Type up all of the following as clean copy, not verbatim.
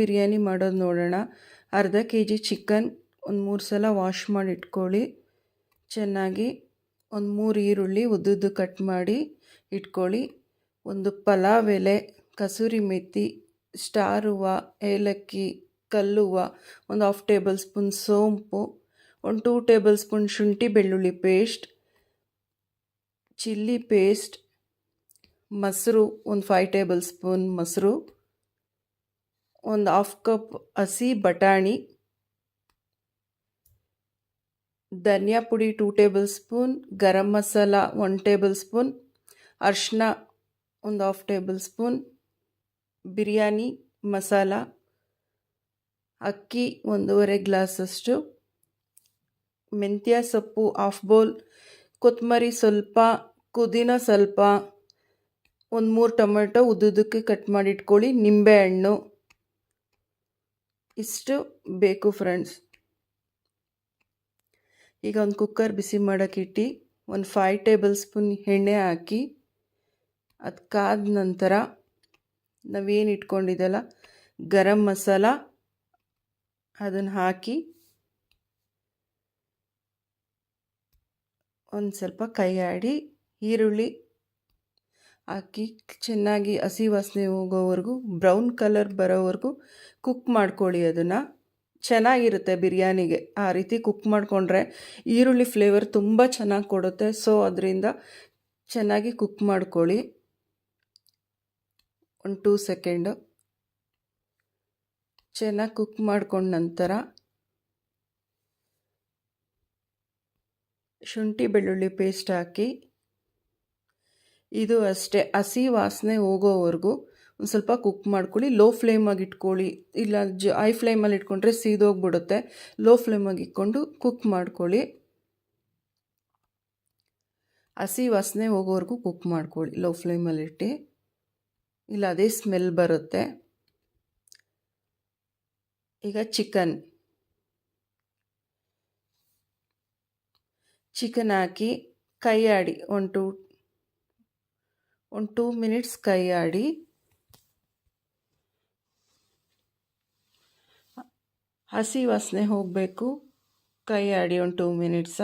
ಬಿರಿಯಾನಿ ಮಾಡೋದು ನೋಡೋಣ. ಅರ್ಧ ಕೆ ಜಿ ಚಿಕನ್ ಒಂದು 3 ಸಲ ವಾಶ್ ಮಾಡಿ ಇಟ್ಕೊಳ್ಳಿ. ಚೆನ್ನಾಗಿ ಒಂದು 3 ಈರುಳ್ಳಿ ಉದ್ದುದ್ದು ಕಟ್ ಮಾಡಿ ಇಟ್ಕೊಳ್ಳಿ. ಒಂದು ಪಲಾವ್ ಎಲೆ, ಕಸೂರಿ ಮೆಥಿ, ಸ್ಟಾರ್ ಹೂವು, ಏಲಕ್ಕಿ, ಕಲ್ಲುವ್ವ, ಒಂದು 1/2 ಟೇಬಲ್ ಸ್ಪೂನ್ ಸೋಂಪು, ಒಂದು 2 ಟೇಬಲ್ ಸ್ಪೂನ್ ಶುಂಠಿ ಬೆಳ್ಳುಳ್ಳಿ ಪೇಸ್ಟ್, ಚಿಲ್ಲಿ ಪೇಸ್ಟ್, ಮೊಸರು ಒಂದು 5 ಟೇಬಲ್ ಸ್ಪೂನ್ ಮೊಸರು, ಒಂದು 1/2 ಕಪ್ ಹಸಿ ಬಟಾಣಿ, ಧನಿಯಾ ಪುಡಿ 2 table spoon, garam masala 1 table spoon, ಅರಿಶಿನ ಒಂದು 1/2 ಟೇಬಲ್ ಸ್ಪೂನ್, ಬಿರಿಯಾನಿ ಮಸಾಲ, ಅಕ್ಕಿ 1.5 ಗ್ಲಾಸಷ್ಟು, ಮೆಂತ್ಯ ಸೊಪ್ಪು 1/2 ಬೌಲ್, ಕೊತ್ತಂಬರಿ ಸ್ವಲ್ಪ, ಪುದೀನ ಸ್ವಲ್ಪ, ಒಂದು 3 ಟೊಮೆಟೊ ಉದ್ದುದಕ್ಕೆ ಕಟ್ ಮಾಡಿ ಇಟ್ಕೊಳ್ಳಿ, ನಿಂಬೆಹಣ್ಣು ಇಷ್ಟು ಬೇಕು ಫ್ರೆಂಡ್ಸ್. ಈಗ ಒಂದು ಕುಕ್ಕರ್ ಬಿಸಿ ಮಾಡೋಕ್ಕಿಟ್ಟು ಒಂದು 5 ಟೇಬಲ್ ಸ್ಪೂನ್ ಎಣ್ಣೆ ಹಾಕಿ, ಅದು ಕಾದ ನಂತರ ನಾವೇನು ಇಟ್ಕೊಂಡಿದ್ದಲ್ಲ ಗರಂ ಮಸಾಲ ಅದನ್ನು ಹಾಕಿ ಒಂದು ಸ್ವಲ್ಪ ಕೈ ಆಡಿ ಈರುಳ್ಳಿ ಹಾಕಿ ಚೆನ್ನಾಗಿ ಹಸಿ ವಾಸನೆ ಹೋಗೋವರೆಗೂ ಬ್ರೌನ್ ಕಲರ್ ಬರೋವರೆಗೂ ಕುಕ್ ಮಾಡ್ಕೊಳ್ಳಿ. ಅದನ್ನು ಚೆನ್ನಾಗಿರುತ್ತೆ ಬಿರಿಯಾನಿಗೆ ಆ ರೀತಿ ಕುಕ್ ಮಾಡಿಕೊಂಡ್ರೆ ಈರುಳ್ಳಿ ಫ್ಲೇವರ್ ತುಂಬ ಚೆನ್ನಾಗಿ ಕೊಡುತ್ತೆ. ಸೊ ಅದರಿಂದ ಚೆನ್ನಾಗಿ ಕುಕ್ ಮಾಡ್ಕೊಳ್ಳಿ. ಒಂದು 2 ಸೆಕೆಂಡು ಚೆನ್ನಾಗಿ ಕುಕ್ ಮಾಡ್ಕೊಂಡ ನಂತರ ಶುಂಠಿ ಬೆಳ್ಳುಳ್ಳಿ ಪೇಸ್ಟ್ ಹಾಕಿ ಇದು ಅಷ್ಟೇ ಹಸಿ ವಾಸನೆ ಹೋಗೋವರೆಗೂ ಒಂದು ಸ್ವಲ್ಪ ಕುಕ್ ಮಾಡ್ಕೊಳ್ಳಿ. ಲೋ ಫ್ಲೇಮಾಗಿ ಇಟ್ಕೊಳ್ಳಿ, ಇಲ್ಲ ಹೈ ಫ್ಲೇಮಲ್ಲಿ ಇಟ್ಕೊಂಡ್ರೆ ಸೀದೋಗ್ಬಿಡುತ್ತೆ. ಲೋ ಫ್ಲೇಮಾಗಿ ಇಟ್ಕೊಂಡು ಕುಕ್ ಮಾಡ್ಕೊಳ್ಳಿ. ಹಸಿ ವಾಸನೆ ಹೋಗೋವರೆಗೂ ಕುಕ್ ಮಾಡ್ಕೊಳ್ಳಿ ಲೋ ಫ್ಲೇಮಲ್ಲಿಟ್ಟು, ಇಲ್ಲ ಅದೇ ಸ್ಮೆಲ್ ಬರುತ್ತೆ. ಈಗ ಚಿಕನ್ ಹಾಕಿ ಕೈ ಆಡಿ ಒಂದು 2 ಮಿನಿಟ್ಸ್ ಕೈ ಆಡಿ ಹಸಿ ವಾಸನೆ ಹೋಗಬೇಕು. ಕೈ ಆಡಿ ಒಂದು 2 ಮಿನಿಟ್ಸ.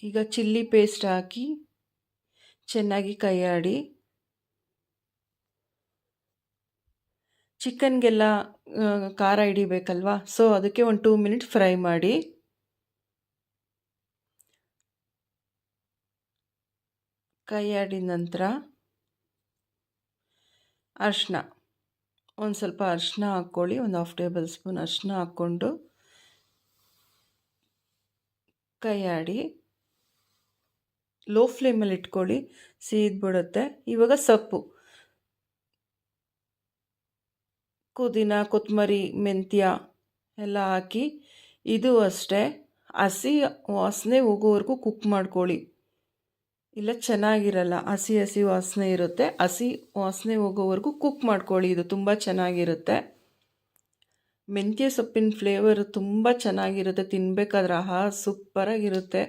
ಈಗ ಚಿಲ್ಲಿ ಪೇಸ್ಟ್ ಹಾಕಿ ಚೆನ್ನಾಗಿ ಕೈ ಆಡಿ ಚಿಕನ್ಗೆಲ್ಲ ಖಾರ ಹಿಡಿಬೇಕಲ್ವಾ, ಸೊ ಅದಕ್ಕೆ ಒಂದು 2 ಮಿನಿಟ್ ಫ್ರೈ ಮಾಡಿ. ಕೈ ಆಡಿದ ನಂತರ ಅರಿಶಿನ ಒಂದು ಸ್ವಲ್ಪ ಅರಿಶಿನ ಹಾಕ್ಕೊಳ್ಳಿ. ಒಂದು 1/2 ಟೇಬಲ್ ಸ್ಪೂನ್ ಅರಿಶಿನ ಹಾಕ್ಕೊಂಡು ಕೈ ಆಡಿ ಲೋ ಫ್ಲೇಮಲ್ಲಿ ಇಟ್ಕೊಳ್ಳಿ, ಸೀದ್ಬಿಡುತ್ತೆ. ಇವಾಗ ಸೊಪ್ಪು ಪುದೀನ, ಕೊತ್ತಂಬರಿ, ಮೆಂತ್ಯ ಎಲ್ಲ ಹಾಕಿ ಇದು ಅಷ್ಟೇ ಹಸಿ ವಾಸನೆ ಹೋಗೋವರೆಗೂ ಕುಕ್ ಮಾಡ್ಕೊಳ್ಳಿ, ಇಲ್ಲ ಚೆನ್ನಾಗಿರಲ್ಲ. ಹಸಿ ವಾಸನೆ ಇರುತ್ತೆ. ಹಸಿ ವಾಸನೆ ಹೋಗೋವರೆಗೂ ಕುಕ್ ಮಾಡ್ಕೊಳ್ಳಿ. ಇದು ತುಂಬ ಚೆನ್ನಾಗಿರುತ್ತೆ. ಮೆಂತ್ಯ ಸೊಪ್ಪಿನ ಫ್ಲೇವರು ತುಂಬ ಚೆನ್ನಾಗಿರುತ್ತೆ. ತಿನ್ನಬೇಕಾದ್ರೆ ಆಹಾ ಸೂಪರಾಗಿರುತ್ತೆ.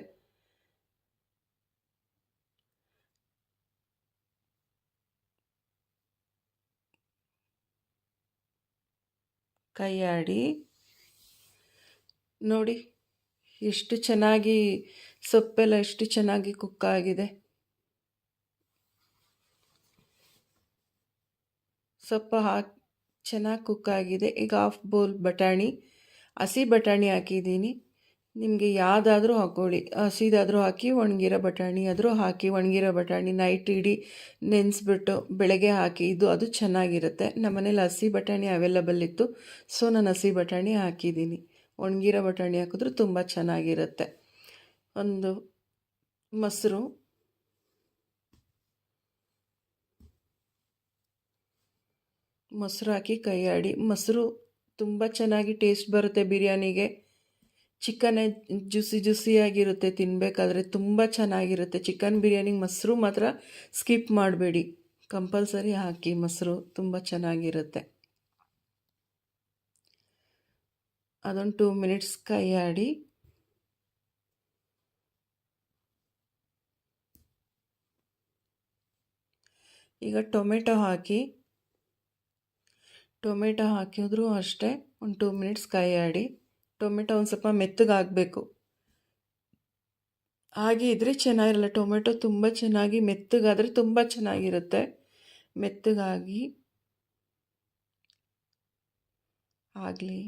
ಕೈ ಆಡಿ ನೋಡಿ ಎಷ್ಟು ಚೆನ್ನಾಗಿ ಸೊಪ್ಪೆಲ್ಲ ಎಷ್ಟು ಚೆನ್ನಾಗಿ ಕುಕ್ ಆಗಿದೆ. ಸೊಪ್ಪು ಹಾಕಿ ಚೆನ್ನಾಗಿ ಕುಕ್ ಆಗಿದೆ. ಈಗ 1/2 ಬೌಲ್ ಬಟಾಣಿ, ಹಸಿ ಬಟಾಣಿ ಹಾಕಿದ್ದೀನಿ. ನಿಮಗೆ ಯಾವುದಾದ್ರೂ ಹಾಕ್ಕೊಳ್ಳಿ, ಹಸಿದಾದರೂ ಹಾಕಿ, ಒಣಗಿರೋ ಬಟಾಣಿ ಆದರೂ ಹಾಕಿ. ಒಣಗಿರೋ ಬಟಾಣಿ ನೈಟ್ ಇಡೀ ನೆನೆಸ್ಬಿಟ್ಟು ಬೆಳಗ್ಗೆ ಹಾಕಿ, ಅದು ಚೆನ್ನಾಗಿರುತ್ತೆ. ನಮ್ಮ ಮನೇಲಿ ಹಸಿ ಬಟಾಣಿ ಅವೈಲಬಲ್ ಇತ್ತು, ಸೊ ನಾನು ಹಸಿ ಬಟಾಣಿ ಹಾಕಿದ್ದೀನಿ. ಒಣಗಿರೋ ಬಟಾಣಿ ಹಾಕಿದ್ರೂ ತುಂಬ ಚೆನ್ನಾಗಿರುತ್ತೆ. ಒಂದು ಮೊಸರು ಹಾಕಿ ಕೈ ಆಡಿ. ಮೊಸರು ತುಂಬ ಚೆನ್ನಾಗಿ ಟೇಸ್ಟ್ ಬರುತ್ತೆ ಬಿರಿಯಾನಿಗೆ. ಚಿಕನ್ ಜ್ಯೂಸಿಯಾಗಿರುತ್ತೆ, ತಿನ್ನಬೇಕಾದ್ರೆ ತುಂಬ ಚೆನ್ನಾಗಿರುತ್ತೆ. ಚಿಕನ್ ಬಿರಿಯಾನಿಗೆ ಮೊಸರು ಮಾತ್ರ ಸ್ಕಿಪ್ ಮಾಡಬೇಡಿ, ಕಂಪಲ್ಸರಿ ಹಾಕಿ. ಮೊಸರು ತುಂಬ ಚೆನ್ನಾಗಿರುತ್ತೆ. ಅದೊಂದು 2 ಮಿನಿಟ್ಸ್ ಕೈ ಆಡಿ ಈಗ ಟೊಮೆಟೊ ಹಾಕಿದ್ರೂ ಅಷ್ಟೇ ಒಂದು 2 ಮಿನಿಟ್ಸ್ ಕಾಯಾಡಿ. ಟೊಮೆಟೊ ಒಂದು ಸ್ವಲ್ಪ ಮೆತ್ತಗಾಗಬೇಕು. ಹಾಗೆ ಇದ್ರೆ ಚೆನ್ನಾಗಿರಲ್ಲ. ಟೊಮೆಟೊ ತುಂಬ ಚೆನ್ನಾಗಿ ಮೆತ್ತಗಾದರೆ ತುಂಬ ಚೆನ್ನಾಗಿರುತ್ತೆ. ಮೆತ್ತಗಾಗಿ ಆಗಲಿ.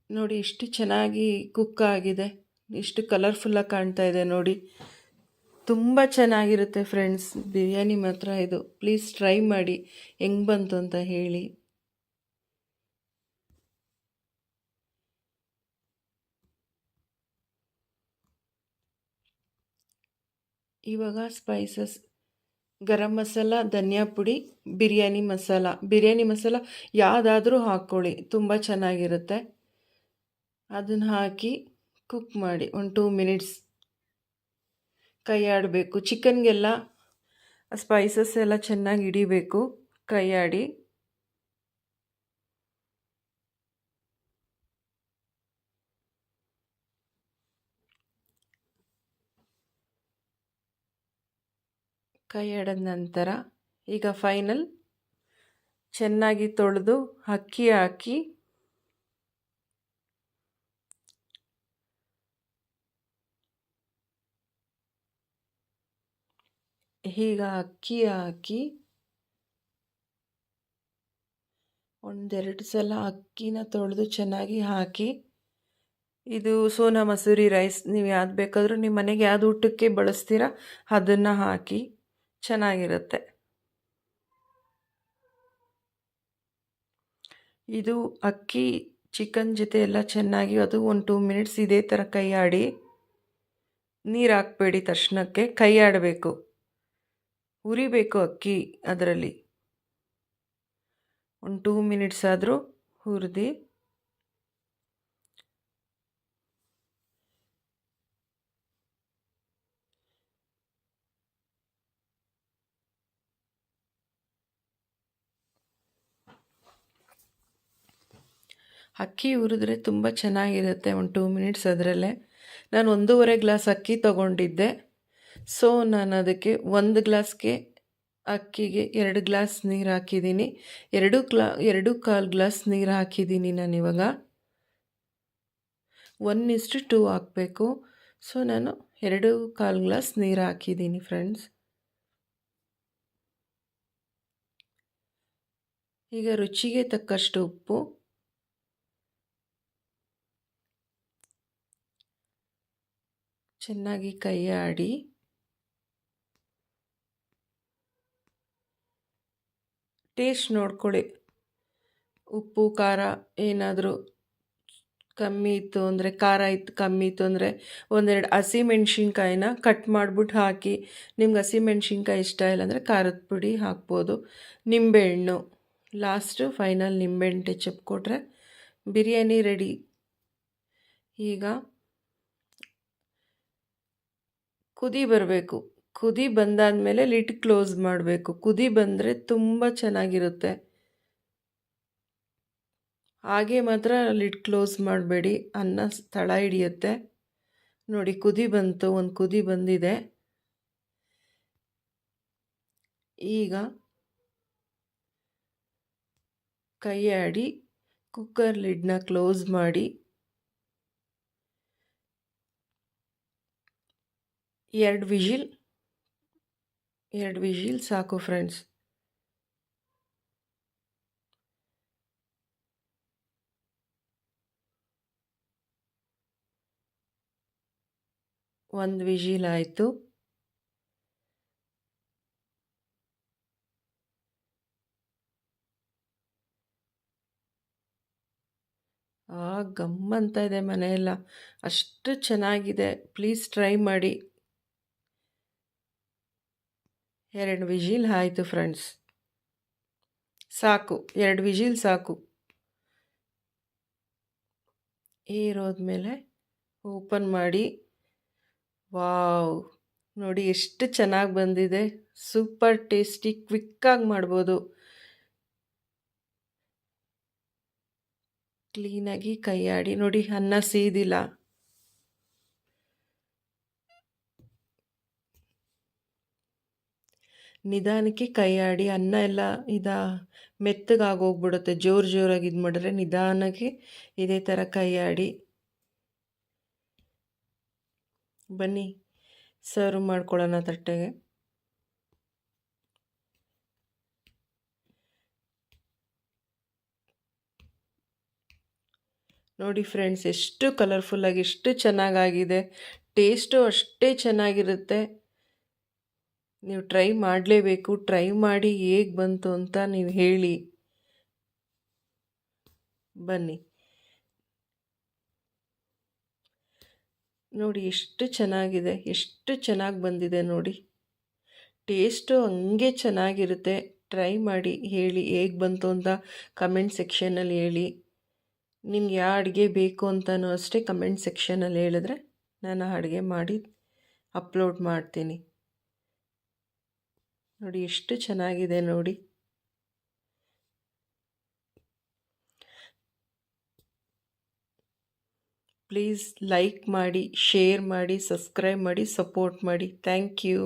ನೋಡಿ ಎಷ್ಟು ಚೆನ್ನಾಗಿ ಕುಕ್ ಆಗಿದೆ, ಎಷ್ಟು ಕಲರ್ಫುಲ್ಲಾಗಿ ಕಾಣ್ತಾ ಇದೆ ನೋಡಿ. ತುಂಬ ಚೆನ್ನಾಗಿರುತ್ತೆ ಫ್ರೆಂಡ್ಸ್ ಬಿರಿಯಾನಿ ಮಾತ್ರ ಇದು. ಪ್ಲೀಸ್ ಟ್ರೈ ಮಾಡಿ, ಹೆಂಗೆ ಬಂತು ಅಂತ ಹೇಳಿ. ಇವಾಗ ಸ್ಪೈಸಸ್ ಗರಂ ಮಸಾಲ, ಧನಿಯಾ ಪುಡಿ, ಬಿರಿಯಾನಿ ಮಸಾಲ ಯಾವುದಾದ್ರೂ ಹಾಕ್ಕೊಳ್ಳಿ, ತುಂಬ ಚೆನ್ನಾಗಿರುತ್ತೆ. ಅದನ್ನು ಹಾಕಿ ಕುಕ್ ಮಾಡಿ ಒಂದು 2 ಮಿನಿಟ್ಸ್. ಕೈ ಆಡಬೇಕು. ಚಿಕನ್ಗೆಲ್ಲ ಸ್ಪೈಸಸ್ ಎಲ್ಲ ಚೆನ್ನಾಗಿ ಹಿಡಿಬೇಕು. ಕೈ ಆಡಿ ಆಡಿದ ನಂತರ ಈಗ ಫೈನಲ್ ಚೆನ್ನಾಗಿ ತೊಳೆದು ಅಕ್ಕಿ ಹಾಕಿ ಒಂದೆರಡು ಸಲ ಅಕ್ಕಿನ ತೊಳೆದು ಚೆನ್ನಾಗಿ ಹಾಕಿ. ಇದು ಸೋನಾ ಮಸೂರಿ ರೈಸ್, ನೀವು ಯಾವ್ದು ಬೇಕಾದರೂ ನಿಮ್ಮ ಮನೆಗೆ ಯಾವ್ದು ಊಟಕ್ಕೆ ಬಳಸ್ತೀರಾ ಅದನ್ನು ಹಾಕಿ ಚೆನ್ನಾಗಿರುತ್ತೆ. ಇದು ಅಕ್ಕಿ ಚಿಕನ್ ಜೊತೆ ಎಲ್ಲ ಚೆನ್ನಾಗಿ ಅದು ಒಂದು 2 ಮಿನಿಟ್ಸ್ ಇದೇ ಥರ ಕೈ ಆಡಿ. ನೀರು ಹಾಕಬೇಡಿ ತಕ್ಷಣಕ್ಕೆ, ಕೈ ಆಡಬೇಕು, ಹುರಿಬೇಕು ಅಕ್ಕಿ. ಅದರಲ್ಲಿ ಒಂದು 2 ಮಿನಿಟ್ಸ್ ಆದರೂ ಹುರಿದು ಅಕ್ಕಿ ಹುರಿದ್ರೆ ತುಂಬ ಚೆನ್ನಾಗಿರುತ್ತೆ. ಒಂದು 2 ಮಿನಿಟ್ಸ್ ಅದರಲ್ಲೇ. ನಾನು 1.5 ಗ್ಲಾಸ್ ಅಕ್ಕಿ ತೊಗೊಂಡಿದ್ದೆ. ಸೊ ನಾನು ಅದಕ್ಕೆ 1 ಗ್ಲಾಸ್ಗೆ ಅಕ್ಕಿಗೆ 2 ಗ್ಲಾಸ್ ನೀರು ಹಾಕಿದ್ದೀನಿ. 2.25 ಗ್ಲಾಸ್ ನೀರು ಹಾಕಿದ್ದೀನಿ ನಾನಿವಾಗ. 1:2 ಹಾಕಬೇಕು. ಸೊ ನಾನು 2.25 ಗ್ಲಾಸ್ ನೀರು ಹಾಕಿದ್ದೀನಿ ಫ್ರೆಂಡ್ಸ್. ಈಗ ರುಚಿಗೆ ತಕ್ಕಷ್ಟು ಉಪ್ಪು, ಚೆನ್ನಾಗಿ ಕೈ ಆಡಿ. ಟೇಸ್ಟ್ ನೋಡ್ಕೊಳ್ಳಿ, ಉಪ್ಪು ಖಾರ ಏನಾದರೂ ಕಮ್ಮಿ ಇತ್ತು ಅಂದರೆ, ಖಾರ ಇತ್ತು ಕಮ್ಮಿ ಇತ್ತು ಅಂದರೆ 1-2 ಹಸಿಮೆಣ್ಸಿನ್ಕಾಯಿನ ಕಟ್ ಮಾಡಿಬಿಟ್ಟು ಹಾಕಿ. ನಿಮ್ಗೆ ಹಸಿಮೆಣ್ಸಿನ್ಕಾಯಿ ಇಷ್ಟ ಇಲ್ಲ ಅಂದರೆ ಖಾರದ ಪುಡಿ ಹಾಕ್ಬೋದು. ನಿಂಬೆಹಣ್ಣು ಲಾಸ್ಟು ಫೈನಲ್ ನಿಂಬೆಹಣ್ಣು ಟಚಪ್ ಕೊಟ್ಟರೆ ಬಿರಿಯಾನಿ ರೆಡಿ. ಈಗ ಕುದಿ ಬರಬೇಕು. ಕುದಿ ಬಂದಾದಮೇಲೆ ಲಿಡ್ ಕ್ಲೋಸ್ ಮಾಡಬೇಕು. ಕುದಿ ಬಂದರೆ ತುಂಬ ಚೆನ್ನಾಗಿರುತ್ತೆ. ಹಾಗೆ ಮಾತ್ರ ಲಿಡ್ ಕ್ಲೋಸ್ ಮಾಡಬೇಡಿ, ಅನ್ನ ತಳ ಹಿಡಿಯುತ್ತೆ. ನೋಡಿ ಕುದಿ ಬಂತು, ಒಂದು ಕುದಿ ಬಂದಿದೆ. ಈಗ ಕೈ ಆಡಿ ಕುಕ್ಕರ್ ಲಿಡ್ನ ಕ್ಲೋಸ್ ಮಾಡಿ 2 ವಿಜಿಲ್ ಸಾಕು ಫ್ರೆಂಡ್ಸ್. ಒಂದು ವಿಜಿಲ್ ಆಯಿತು. ಗಮ್ಮಂತ ಇದೆ ಮನೆಯೆಲ್ಲ, ಅಷ್ಟು ಚೆನ್ನಾಗಿದೆ. ಪ್ಲೀಸ್ ಟ್ರೈ ಮಾಡಿ. 2 ವಿಜಿಲ್ ಆಯಿತು ಫ್ರೆಂಡ್ಸ್, ಸಾಕು. 2 ವಿಜಿಲ್ ಸಾಕು. ಏರೋದ್ಮೇಲೆ ಓಪನ್ ಮಾಡಿ. ವಾವ್, ನೋಡಿ ಎಷ್ಟು ಚೆನ್ನಾಗಿ ಬಂದಿದೆ. ಸೂಪರ್ ಟೇಸ್ಟಿ ಕ್ವಿಕ್ಕಾಗಿ ಮಾಡ್ಬೋದು. ಕ್ಲೀನಾಗಿ ಕೈ ಆಡಿ ನೋಡಿ, ಅನ್ನ ಸೀದಿಲ್ಲ. ನಿಧಾನಕ್ಕೆ ಕೈ ಆಡಿ, ಅನ್ನ ಎಲ್ಲ ಮೆತ್ತಗಾಗೋಗ್ಬಿಡುತ್ತೆ. ಜೋರಾಗಿ ಇದು ಮಾಡಿದ್ರೆ ನಿಧಾನಕ್ಕೆ ಇದೇ ಥರ ಕೈ ಆಡಿ. ಬನ್ನಿ ಸರ್ವ್ ಮಾಡ್ಕೊಳ್ಳೋಣ ತಟ್ಟೆಗೆ. ನೋಡಿ ಫ್ರೆಂಡ್ಸ್, ಎಷ್ಟು ಕಲರ್ಫುಲ್ಲಾಗಿ, ಎಷ್ಟು ಚೆನ್ನಾಗಾಗಿದೆ. ಟೇಸ್ಟು ಅಷ್ಟೇ ಚೆನ್ನಾಗಿರುತ್ತೆ. ನೀವು ಟ್ರೈ ಮಾಡಲೇಬೇಕು. ಟ್ರೈ ಮಾಡಿ ಹೇಗೆ ಬಂತು ಅಂತ ನೀವು ಹೇಳಿ. ಬನ್ನಿ ನೋಡಿ, ಎಷ್ಟು ಚೆನ್ನಾಗಿದೆ, ಎಷ್ಟು ಚೆನ್ನಾಗಿ ಬಂದಿದೆ ನೋಡಿ. ಟೇಸ್ಟು ಹಂಗೆ ಚೆನ್ನಾಗಿರುತ್ತೆ. ಟ್ರೈ ಮಾಡಿ ಹೇಳಿ ಹೇಗೆ ಬಂತು ಅಂತ ಕಮೆಂಟ್ ಸೆಕ್ಷನಲ್ಲಿ ಹೇಳಿ. ನಿಮ್ಗೆ ಯಾವ ಅಡುಗೆ ಬೇಕು ಅಂತಲೂ ಅಷ್ಟೇ ಕಮೆಂಟ್ ಸೆಕ್ಷನಲ್ಲಿ ಹೇಳಿದ್ರೆ ನಾನು ಆ ಅಡುಗೆ ಮಾಡಿ ಅಪ್ಲೋಡ್ ಮಾಡ್ತೀನಿ. ನೋಡಿ ಎಷ್ಟು ಚೆನ್ನಾಗಿದೆ ನೋಡಿ. ಪ್ಲೀಸ್ ಲೈಕ್ ಮಾಡಿ, ಶೇರ್ ಮಾಡಿ, ಸಬ್ಸ್ಕ್ರೈಬ್ ಮಾಡಿ, ಸಪೋರ್ಟ್ ಮಾಡಿ. Thank you.